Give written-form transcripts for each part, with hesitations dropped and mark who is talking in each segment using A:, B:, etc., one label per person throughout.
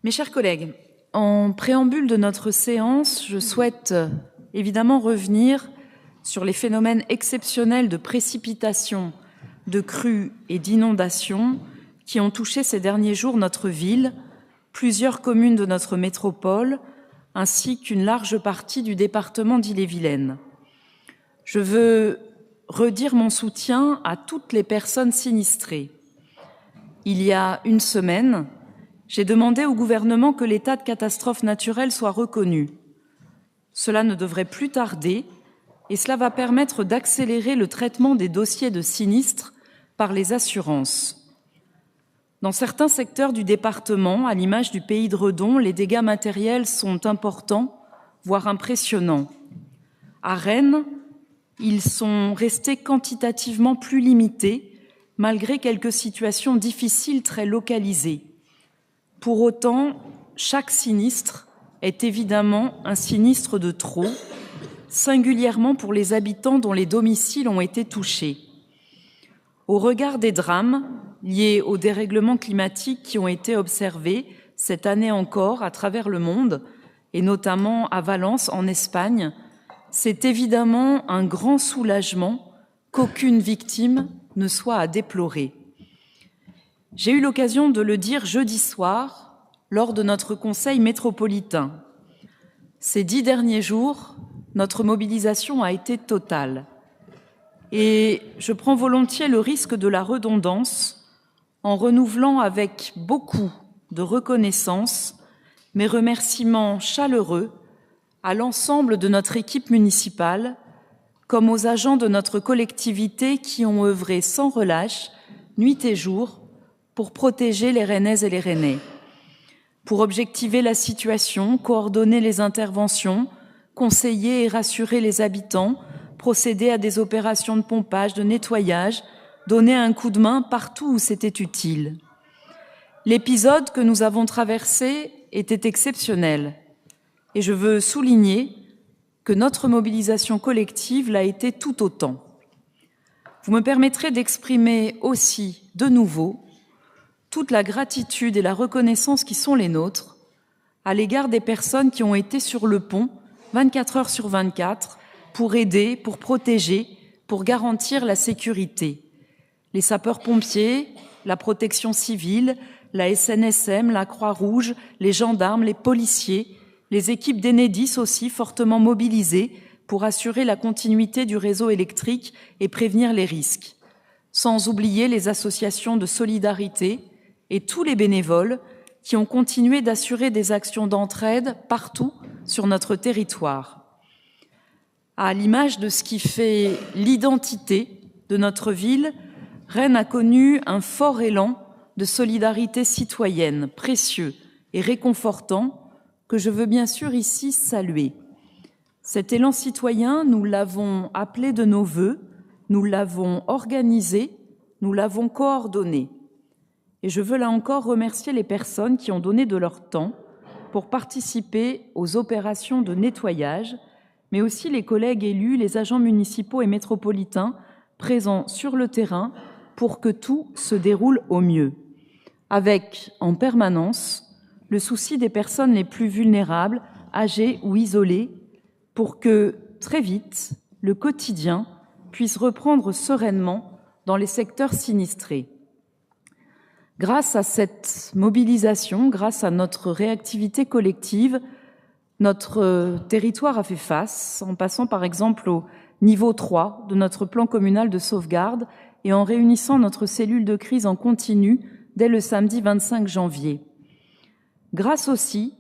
A: Mes chers collègues, en préambule de notre séance, je souhaite évidemment revenir sur les phénomènes exceptionnels de précipitations, de crues et d'inondations qui ont touché ces derniers jours notre ville, plusieurs communes de notre métropole, ainsi qu'une large partie du département d'Ille-et-Vilaine. Je veux redire mon soutien à toutes les personnes sinistrées. Il y a une semaine, j'ai demandé au gouvernement que l'état de catastrophe naturelle soit reconnu. Cela ne devrait plus tarder et cela va permettre d'accélérer le traitement des dossiers de sinistres par les assurances. Dans certains secteurs du département, à l'image du pays de Redon, les dégâts matériels sont importants, voire impressionnants. À Rennes, ils sont restés quantitativement plus limités, malgré quelques situations difficiles très localisées. Pour autant, chaque sinistre est évidemment un sinistre de trop, singulièrement pour les habitants dont les domiciles ont été touchés. Au regard des drames liés au dérèglement climatique qui ont été observés cette année encore à travers le monde, et notamment à Valence, en Espagne, c'est évidemment un grand soulagement qu'aucune victime ne soit à déplorer. J'ai eu l'occasion de le dire jeudi soir lors de notre conseil métropolitain. Ces 10 derniers jours, notre mobilisation a été totale. Et je prends volontiers le risque de la redondance en renouvelant avec beaucoup de reconnaissance mes remerciements chaleureux à l'ensemble de notre équipe municipale, comme aux agents de notre collectivité qui ont œuvré sans relâche, nuit et jour, pour protéger les Rennaises et les Rennais. Pour objectiver la situation, coordonner les interventions, conseiller et rassurer les habitants, procéder à des opérations de pompage, de nettoyage, donner un coup de main partout où c'était utile. L'épisode que nous avons traversé était exceptionnel et je veux souligner que notre mobilisation collective l'a été tout autant. Vous me permettrez d'exprimer aussi, de nouveau, toute la gratitude et la reconnaissance qui sont les nôtres à l'égard des personnes qui ont été sur le pont 24 heures sur 24 pour aider, pour protéger, pour garantir la sécurité. Les sapeurs-pompiers, la protection civile, la SNSM, la Croix-Rouge, les gendarmes, les policiers, les équipes d'Enedis aussi fortement mobilisées pour assurer la continuité du réseau électrique et prévenir les risques. Sans oublier les associations de solidarité et tous les bénévoles qui ont continué d'assurer des actions d'entraide partout sur notre territoire. À l'image de ce qui fait l'identité de notre ville, Rennes a connu un fort élan de solidarité citoyenne, précieux et réconfortant, que je veux bien sûr ici saluer. Cet élan citoyen, nous l'avons appelé de nos vœux, nous l'avons organisé, nous l'avons coordonné. Et je veux là encore remercier les personnes qui ont donné de leur temps pour participer aux opérations de nettoyage, mais aussi les collègues élus, les agents municipaux et métropolitains présents sur le terrain pour que tout se déroule au mieux, avec en permanence le souci des personnes les plus vulnérables, âgées ou isolées, pour que, très vite, le quotidien puisse reprendre sereinement dans les secteurs sinistrés. Grâce à cette mobilisation, grâce à notre réactivité collective, notre territoire a fait face, en passant par exemple au niveau 3 de notre plan communal de sauvegarde et en réunissant notre cellule de crise en continu dès le samedi 25 janvier. Grâce aussi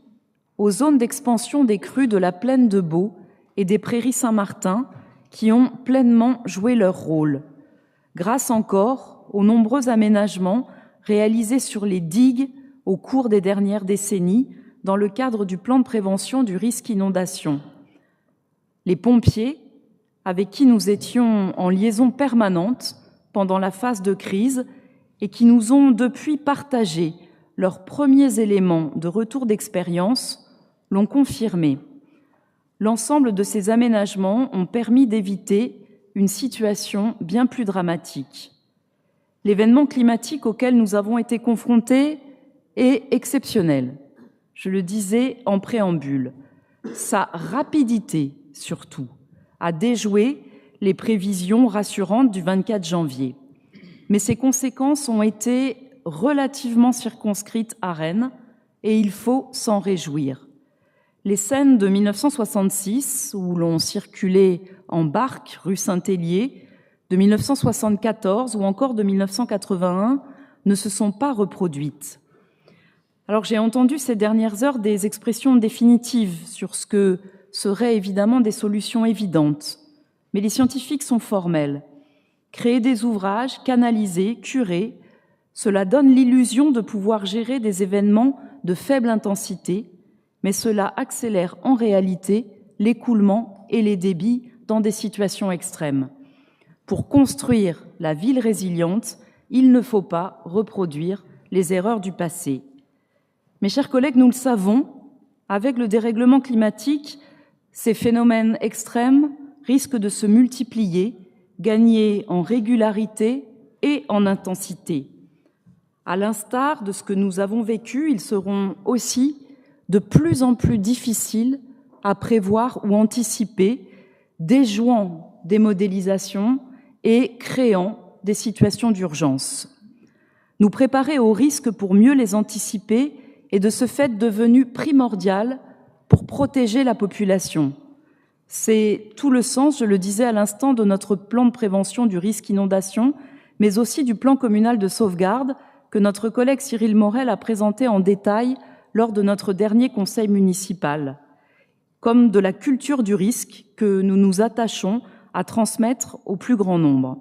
A: aux zones d'expansion des crues de la plaine de Beau et des prairies Saint-Martin qui ont pleinement joué leur rôle. Grâce encore aux nombreux aménagements réalisés sur les digues au cours des dernières décennies dans le cadre du plan de prévention du risque inondation. Les pompiers, avec qui nous étions en liaison permanente pendant la phase de crise et qui nous ont depuis partagé leurs premiers éléments de retour d'expérience, l'ont confirmé. L'ensemble de ces aménagements ont permis d'éviter une situation bien plus dramatique. L'événement climatique auquel nous avons été confrontés est exceptionnel. je le disais en préambule, sa rapidité surtout a déjoué les prévisions rassurantes du 24 janvier. Mais ses conséquences ont été relativement circonscrites à Rennes et il faut s'en réjouir. Les scènes de 1966, où l'on circulait en barque rue Saint-Hélier, de 1974 ou encore de 1981 ne se sont pas reproduites. Alors j'ai entendu ces dernières heures des expressions définitives sur ce que seraient évidemment des solutions évidentes, mais les scientifiques sont formels. Créer des ouvrages, canaliser, curer, cela donne l'illusion de pouvoir gérer des événements de faible intensité, mais cela accélère en réalité l'écoulement et les débits dans des situations extrêmes. Pour construire la ville résiliente, il ne faut pas reproduire les erreurs du passé. Mes chers collègues, nous le savons, avec le dérèglement climatique, ces phénomènes extrêmes risquent de se multiplier, gagner en régularité et en intensité. À l'instar de ce que nous avons vécu, ils seront aussi de plus en plus difficiles à prévoir ou anticiper, déjouant des modélisations et créant des situations d'urgence. Nous préparer aux risques pour mieux les anticiper est de ce fait devenu primordial pour protéger la population. C'est tout le sens, je le disais à l'instant, de notre plan de prévention du risque inondation, mais aussi du plan communal de sauvegarde que notre collègue Cyril Morel a présenté en détail lors de notre dernier conseil municipal, comme de la culture du risque que nous nous attachons à transmettre au plus grand nombre.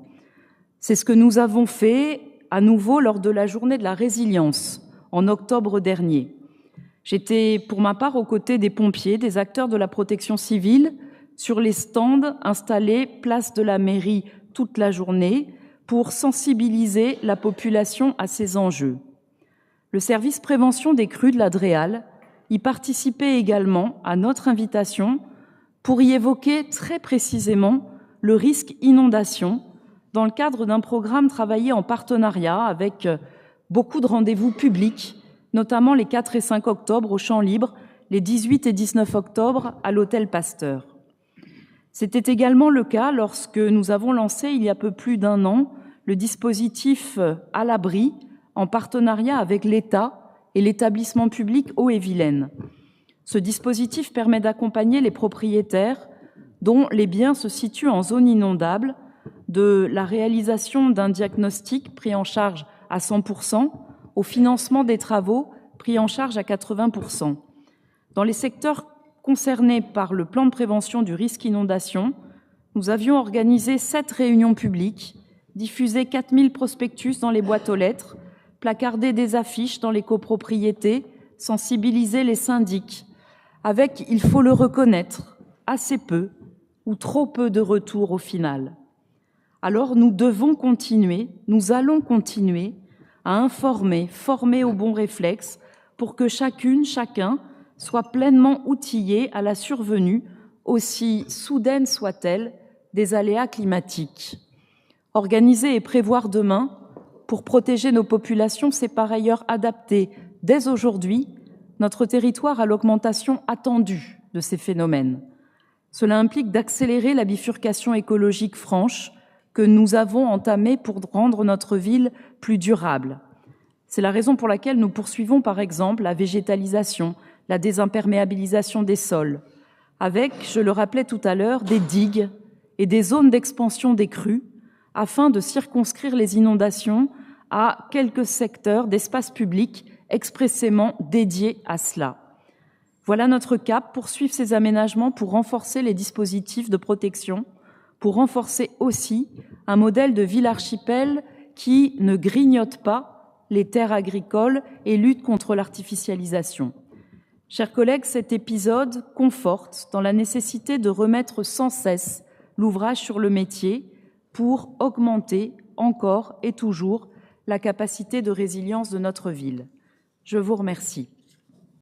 A: C'est ce que nous avons fait à nouveau lors de la journée de la résilience en octobre dernier. J'étais pour ma part aux côtés des pompiers, des acteurs de la protection civile, sur les stands installés place de la mairie toute la journée pour sensibiliser la population à ces enjeux. Le service prévention des crues de la Dréal y participait également à notre invitation pour y évoquer très précisément le risque inondation dans le cadre d'un programme travaillé en partenariat avec beaucoup de rendez-vous publics, notamment les 4 et 5 octobre au Champ Libre, les 18 et 19 octobre à l'Hôtel Pasteur. C'était également le cas lorsque nous avons lancé il y a peu plus d'1 an le dispositif à l'abri en partenariat avec l'État et l'établissement public Eaux-et-Vilaine. Ce dispositif permet d'accompagner les propriétaires dont les biens se situent en zone inondable de la réalisation d'un diagnostic pris en charge à 100% au financement des travaux pris en charge à 80%. Dans les secteurs concernés par le plan de prévention du risque inondation, nous avions organisé 7 réunions publiques, diffusé 4000 prospectus dans les boîtes aux lettres, placardé des affiches dans les copropriétés, sensibilisé les syndics, avec, il faut le reconnaître, assez peu ou trop peu de retours au final. Alors nous devons continuer, nous allons continuer à informer, former aux bons réflexes pour que chacune, chacun soit pleinement outillé à la survenue, aussi soudaine soit-elle, des aléas climatiques. Organiser et prévoir demain pour protéger nos populations, c'est par ailleurs adapter dès aujourd'hui notre territoire à l'augmentation attendue de ces phénomènes. Cela implique d'accélérer la bifurcation écologique franche que nous avons entamée pour rendre notre ville plus durable. C'est la raison pour laquelle nous poursuivons par exemple la végétalisation, la désimperméabilisation des sols, avec, je le rappelais tout à l'heure, des digues et des zones d'expansion des crues, afin de circonscrire les inondations à quelques secteurs d'espace public expressément dédiés à cela. Voilà notre cap, poursuivre ces aménagements pour renforcer les dispositifs de protection, pour renforcer aussi un modèle de ville archipel qui ne grignote pas les terres agricoles et lutte contre l'artificialisation. Chers collègues, cet épisode conforte dans la nécessité de remettre sans cesse l'ouvrage sur le métier pour augmenter encore et toujours la capacité de résilience de notre ville. Je vous remercie.